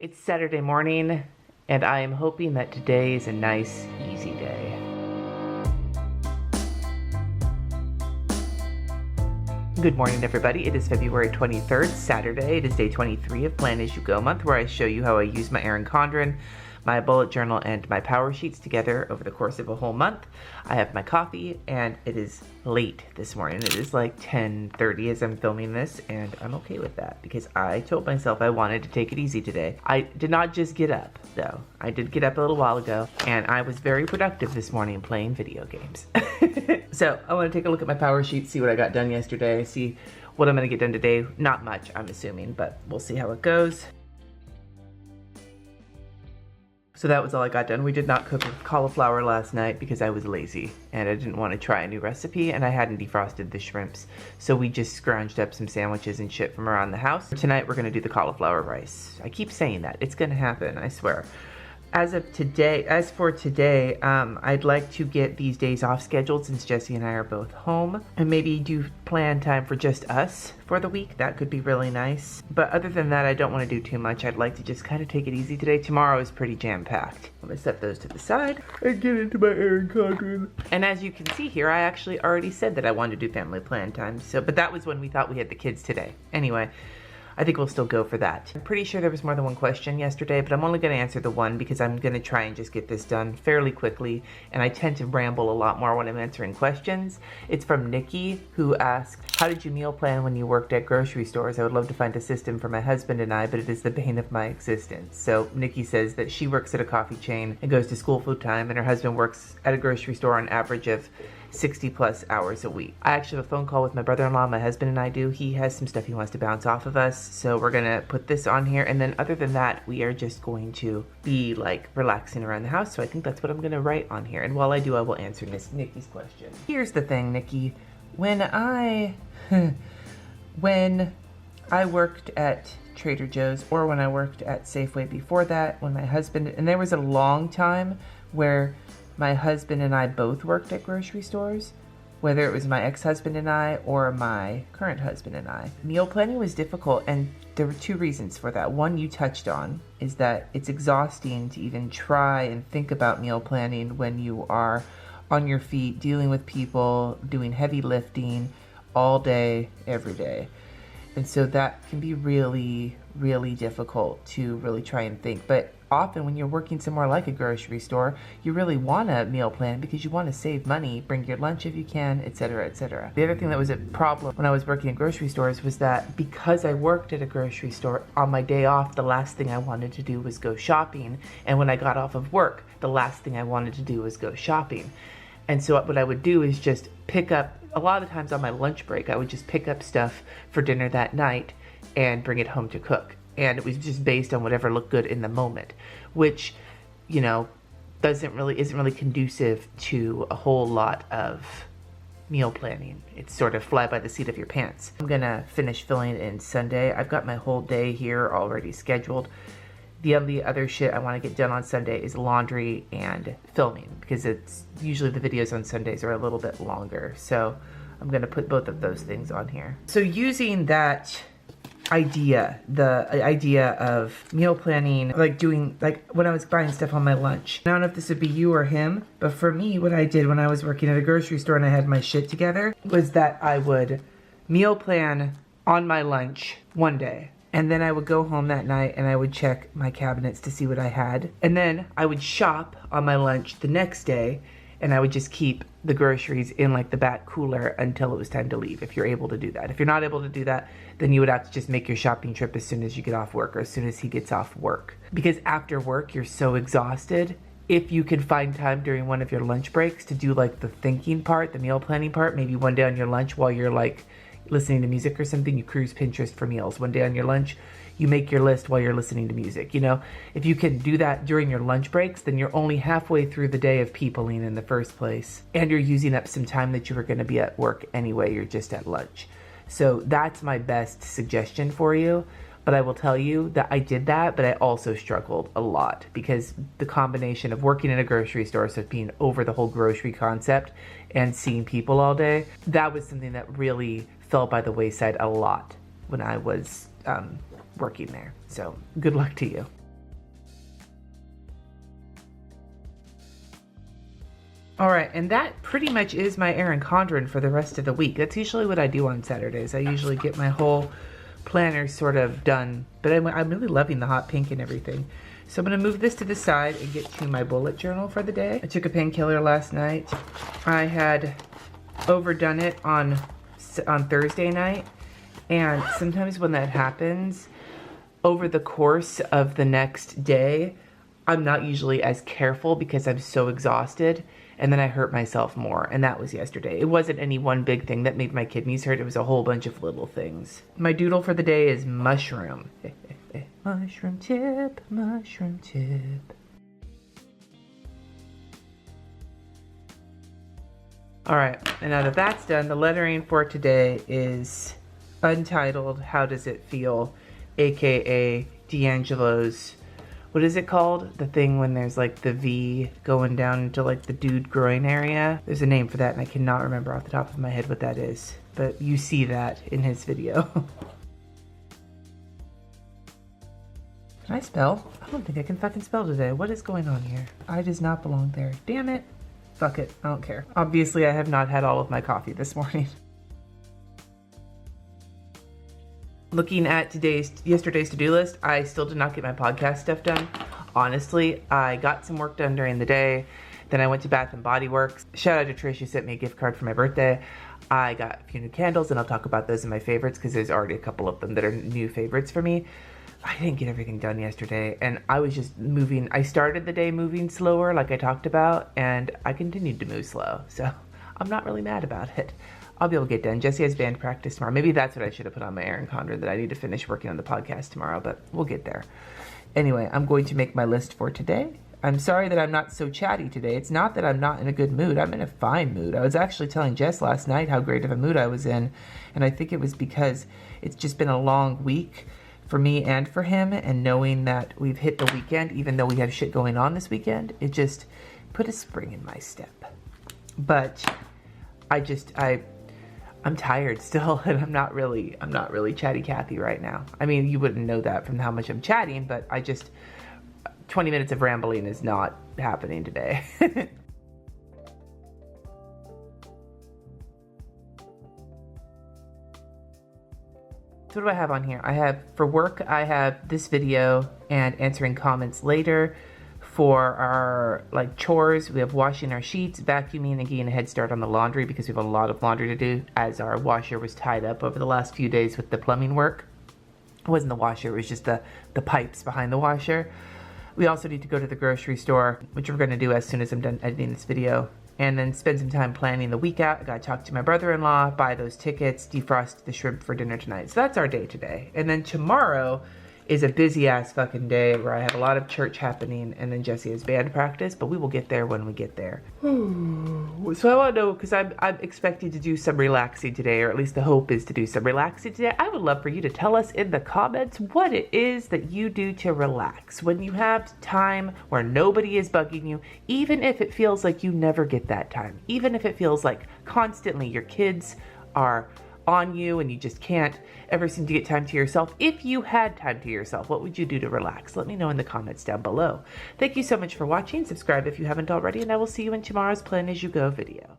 It's Saturday morning, and I am hoping that today is a nice, easy day. Good morning, everybody. It is February 23rd, Saturday. It is day 23 of Plan As You Go month, where I show you how I use my Erin Condren, my bullet journal, and my power sheets together over the course of a whole month. I have my coffee, and it is late this morning. It is like 10:30 as I'm filming this, and I'm okay with that because I told myself I wanted to take it easy today. I did not just get up, though. I did get up a little while ago, and I was very productive this morning playing video games. So I want to take a look at my power sheet, see what I got done yesterday, see what I'm going to get done today. Not much, I'm assuming, but we'll see how it goes. So that was all I got done. We did not cook cauliflower last night because I was lazy and I didn't want to try a new recipe, and I hadn't defrosted the shrimps. So we just scrounged up some sandwiches and shit from around the house. Tonight we're going to do the cauliflower rice. I keep saying that. It's going to happen, I swear. As for today, I'd like to get these days off scheduled since Jesse and I are both home, and maybe do plan time for just us for the week. That could be really nice. But other than that, I don't want to do too much. I'd like to just kind of take it easy today. Tomorrow is pretty jam-packed. I'm gonna set those to the side and get into my Erin Condren. And as you can see here, I actually already said that I wanted to do family plan time. But that was when we thought we had the kids today. Anyway, I think we'll still go for that. I'm pretty sure there was more than one question yesterday, but I'm only going to answer the one because I'm going to try and just get this done fairly quickly, and I tend to ramble a lot more when I'm answering questions. It's from Nikki, who asked, how did you meal plan when you worked at grocery stores? I would love to find a system for my husband and I, but it is the bane of my existence. So Nikki says that she works at a coffee chain and goes to school full time, and her husband works at a grocery store on average of 60 plus hours a week. I actually have a phone call with my brother-in-law, my husband and I do. He has some stuff he wants to bounce off of us, so we're gonna put this on here, and then other than that, we are just going to be like relaxing around the house, so I think that's what I'm gonna write on here, and while I do, I will answer Nikki's question. Here's the thing, Nikki. When I worked at Trader Joe's, or when I worked at Safeway before that, when my husband, and there was a long time where my husband and I both worked at grocery stores, whether it was my ex-husband and I or my current husband and I. Meal planning was difficult, and there were two reasons for that. One you touched on, is that it's exhausting to even try and think about meal planning when you are on your feet, dealing with people, doing heavy lifting all day, every day. And so that can be really, really difficult to really try and think. But often when you're working somewhere like a grocery store, you really want a meal plan because you want to save money, bring your lunch if you can, etc., etc. The other thing that was a problem when I was working at grocery stores was that because I worked at a grocery store, on my day off, the last thing I wanted to do was go shopping. And when I got off of work, the last thing I wanted to do was go shopping. And so what I would do is just pick up, a lot of the times on my lunch break, I would just pick up stuff for dinner that night and bring it home to cook. And it was just based on whatever looked good in the moment, which, you know, isn't really conducive to a whole lot of meal planning. It's sort of fly by the seat of your pants. I'm gonna finish filling in Sunday. I've got my whole day here already scheduled. The only other shit I want to get done on Sunday is laundry and filming, because it's usually the videos on Sundays are a little bit longer. So I'm going to put both of those things on here. So using that idea, the idea of meal planning, like doing, like when I was buying stuff on my lunch. I don't know if this would be you or him, but for me, what I did when I was working at a grocery store and I had my shit together was that I would meal plan on my lunch one day. And then I would go home that night and I would check my cabinets to see what I had. And then I would shop on my lunch the next day, and I would just keep the groceries in like the back cooler until it was time to leave, if you're able to do that. If you're not able to do that, then you would have to just make your shopping trip as soon as you get off work, or as soon as he gets off work. Because after work, you're so exhausted. If you could find time during one of your lunch breaks to do like the thinking part, the meal planning part, maybe one day on your lunch while you're like listening to music or something, you cruise Pinterest for meals. One day on your lunch, you make your list while you're listening to music. You know, if you can do that during your lunch breaks, then you're only halfway through the day of peopling in the first place. And you're using up some time that you were going to be at work anyway. You're just at lunch. So that's my best suggestion for you. But I will tell you that I did that, but I also struggled a lot because the combination of working in a grocery store, so being over the whole grocery concept and seeing people all day, that was something that really fell by the wayside a lot when I was working there. So good luck to you. All right, and that pretty much is my Erin Condren for the rest of the week. That's usually what I do on Saturdays. I usually get my whole planner sort of done, but I'm really loving the hot pink and everything. So I'm gonna move this to the side and get to my bullet journal for the day. I took a painkiller last night. I had overdone it on Thursday night, and sometimes when that happens, over the course of the next day, I'm not usually as careful because I'm so exhausted, and then I hurt myself more, and that was yesterday. It wasn't any one big thing that made my kidneys hurt, it was a whole bunch of little things. My doodle for the day is mushroom. Mushroom tip, mushroom tip. All right, and now that that's done, the lettering for today is untitled, How Does It Feel? AKA D'Angelo's, what is it called? The thing when there's like the V going down into like the dude groin area. There's a name for that and I cannot remember off the top of my head what that is, but you see that in his video. Can I spell? I don't think I can fucking spell today. What is going on here? I does not belong there. Damn it. Fuck it, I don't care. Obviously I have not had all of my coffee this morning. Looking at yesterday's to-do list, I still did not get my podcast stuff done. Honestly, I got some work done during the day. Then I went to Bath & Body Works. Shout out to Trish, who sent me a gift card for my birthday. I got a few new candles, and I'll talk about those in my favorites because there's already a couple of them that are new favorites for me. I didn't get everything done yesterday, and I was just moving. I started the day moving slower, like I talked about, and I continued to move slow. So I'm not really mad about it. I'll be able to get done. Jesse has band practice tomorrow. Maybe that's what I should have put on my Erin Condren, that I need to finish working on the podcast tomorrow, but we'll get there. Anyway, I'm going to make my list for today. I'm sorry that I'm not so chatty today. It's not that I'm not in a good mood. I'm in a fine mood. I was actually telling Jess last night how great of a mood I was in, and I think it was because it's just been a long week for me and for him, and knowing that we've hit the weekend, even though we have shit going on this weekend, it just put a spring in my step. But I'm tired still, and I'm not really chatty Cathy right now. I mean, you wouldn't know that from how much I'm chatting, but 20 minutes of rambling is not happening today. So what do I have on here? I have, for work, I have this video and answering comments later. For our chores, we have washing our sheets, vacuuming, and getting a head start on the laundry because we have a lot of laundry to do, as our washer was tied up over the last few days with the plumbing work. It wasn't the washer, it was just the pipes behind the washer. We also need to go to the grocery store, which we're going to do as soon as I'm done editing this video, and then spend some time planning the week out. I got to talk to my brother-in-law, buy those tickets, defrost the shrimp for dinner tonight. So that's our day today. And then tomorrow is a busy ass fucking day where I have a lot of church happening, and then Jesse has band practice, but we will get there when we get there. So I want to know, because I'm expecting to do some relaxing today, or at least the hope is to do some relaxing today. I would love for you to tell us in the comments what it is that you do to relax when you have time where nobody is bugging you, even if it feels like you never get that time, even if it feels like constantly your kids are on you and you just can't ever seem to get time to yourself. If you had time to yourself, what would you do to relax? Let me know in the comments down below. Thank you so much for watching. Subscribe if you haven't already, and I will see you in tomorrow's Plan As You Go video.